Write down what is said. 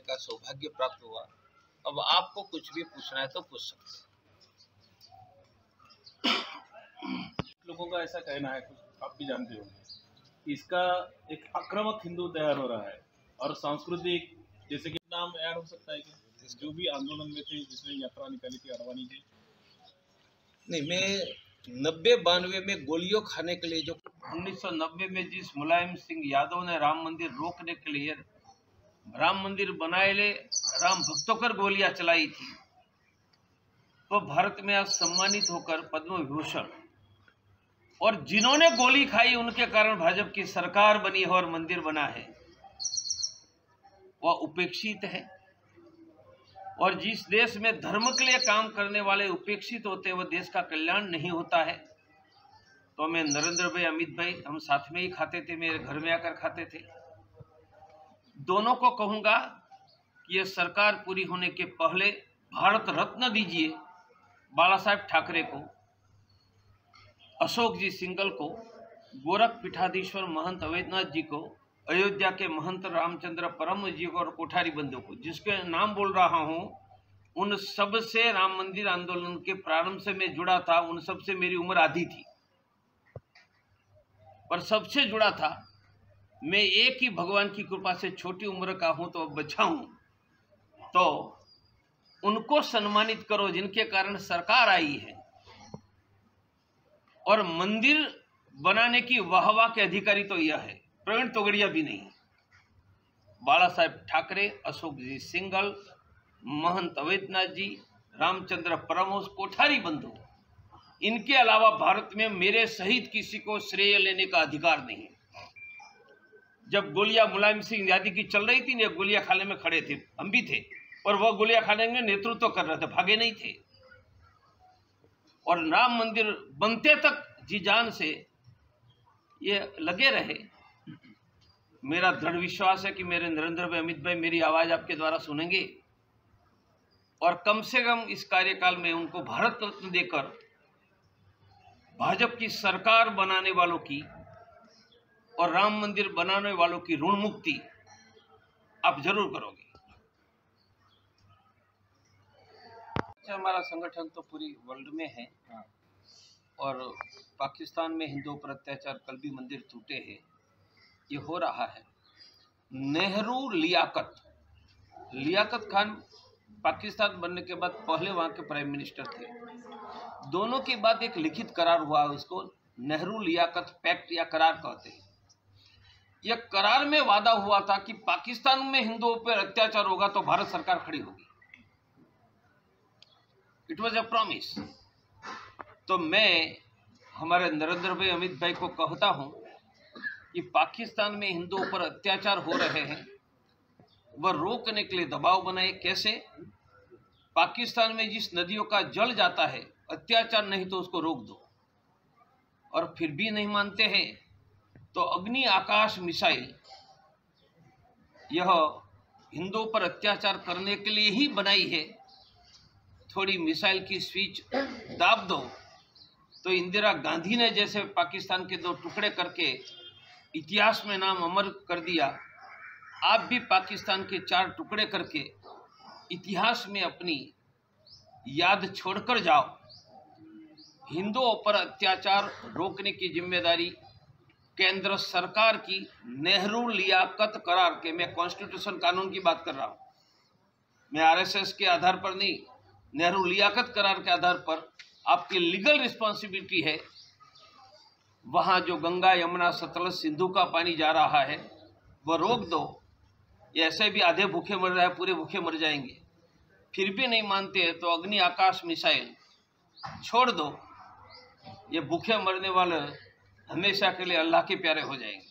का सौभाग्य प्राप्त हुआ। अब आपको कुछ भी पूछना है तो पूछ सकते हैं। लोगों का ऐसा कहना है, कुछ आप भी जानते होंगे, कि इसका एक आक्रामक हिंदू तैयार हो रहा है और सांस्कृतिक, जैसे कि नाम ऐड हो सकता है कि जो भी आंदोलन में थे, जिसने यात्रा निकाली थी अडवाणी जी। नहीं, मैं 90-92 में गोलियों खाने के लिए जो 1990 में जिस मुलायम सिंह यादव ने राम मंदिर रोकने के लिए राम मंदिर बनाए ले राम भक्तों पर गोलियां चलाई थी, तो भारत में आज सम्मानित होकर पद्म विभूषण, और जिन्होंने गोली खाई उनके कारण भाजपा की सरकार बनी है और मंदिर बना है, वह उपेक्षित है। और जिस देश में धर्म के लिए काम करने वाले उपेक्षित होते हैं, वह देश का कल्याण नहीं होता है। तो मैं नरेंद्र भाई, अमित भाई, हम साथ में ही खाते थे, मेरे घर में आकर खाते थे। दोनों को कहूंगा कि यह सरकार पूरी होने के पहले भारत रत्न दीजिए बाला साहेब ठाकरे को, अशोक जी सिंघल को, गोरख पीठाधीश्वर महंत अवैधनाथ जी को, अयोध्या के महंत रामचंद्र परम जी को और कोठारी बंधु को, जिसके नाम बोल रहा हूं, उन सब से राम मंदिर आंदोलन के प्रारंभ से मैं जुड़ा था। उन सब से मेरी उम्र आधी थी, पर सबसे जुड़ा था। मैं एक ही भगवान की कृपा से छोटी उम्र का हूं तो बच्चा हूं, तो उनको सम्मानित करो जिनके कारण सरकार आई है। और मंदिर बनाने की वाहवाह के अधिकारी तो यह है, प्रवीण तोगड़िया भी नहीं। बाला साहेब ठाकरे, अशोक जी सिंघल, महंत अवैधनाथ जी, रामचंद्र परमहंस, कोठारी बंधु, इनके अलावा भारत में मेरे सहित किसी को श्रेय लेने का अधिकार नहीं। जब गोलियां मुलायम सिंह यादव की चल रही थी ना, गोलियां खाने में खड़े थे, हम भी थे, और वह गोलियां खाने में नेतृत्व कर रहे थे, भागे नहीं थे। और राम मंदिर बनते तक जी जान से ये लगे रहे। मेरा दृढ़ विश्वास है कि मेरे नरेंद्र भाई, अमित भाई मेरी आवाज आपके द्वारा सुनेंगे और कम से कम इस कार्यकाल में उनको भारत रत्न देकर भाजपा की सरकार बनाने वालों की और राम मंदिर बनाने वालों की ऋण मुक्ति आप जरूर करोगे। हमारा संगठन तो पूरी वर्ल्ड में है, और पाकिस्तान में हिंदुओं पर अत्याचार, कल भी मंदिर टूटे हैं, ये हो रहा है। नेहरू लियाकत खान पाकिस्तान बनने के बाद पहले वहाँ के प्राइम मिनिस्टर थे। दोनों के बाद एक लिखित करार हुआ, उसको नेहरू लियाकत पैक्ट या करार कहते हैं। यह करार में वादा हुआ था कि पाकिस्तान में हिंदुओं पर अत्याचार होगा तो भारत सरकार खड़ी होगी। It was a promise. तो मैं हमारे नरेंद्र भाई, अमित भाई को कहता हूं कि पाकिस्तान में हिंदुओं पर अत्याचार हो रहे हैं, वह रोकने के लिए दबाव बनाए। कैसे? पाकिस्तान में जिस नदियों का जल जाता है, अत्याचार नहीं तो उसको रोक दो। और फिर भी नहीं मानते हैं तो अग्नि आकाश मिसाइल यह हिंदुओं पर अत्याचार करने के लिए ही बनाई है। थोड़ी मिसाइल की स्विच दाब दो तो इंदिरा गांधी ने जैसे पाकिस्तान के 2 टुकड़े करके इतिहास में नाम अमर कर दिया, आप भी पाकिस्तान के 4 टुकड़े करके इतिहास में अपनी याद छोड़कर जाओ। हिंदुओं पर अत्याचार रोकने की जिम्मेदारी केंद्र सरकार की। नेहरू लियाकत करार के, मैं कॉन्स्टिट्यूशन कानून की बात कर रहा हूं, मैं आरएसएस के आधार पर नहीं, नेहरू लियाकत करार के आधार पर आपकी लीगल रिस्पॉन्सिबिलिटी है। वहां जो गंगा, यमुना, सतलज, सिंधु का पानी जा रहा है वह रोक दो। ये ऐसे भी आधे भूखे मर रहे हैं, पूरे भूखे मर जाएंगे। फिर भी नहीं मानते हैं तो अग्नि आकाश मिसाइल छोड़ दो। ये भूखे मरने वाले हमेशा के लिए अल्लाह के प्यारे हो जाएंगे।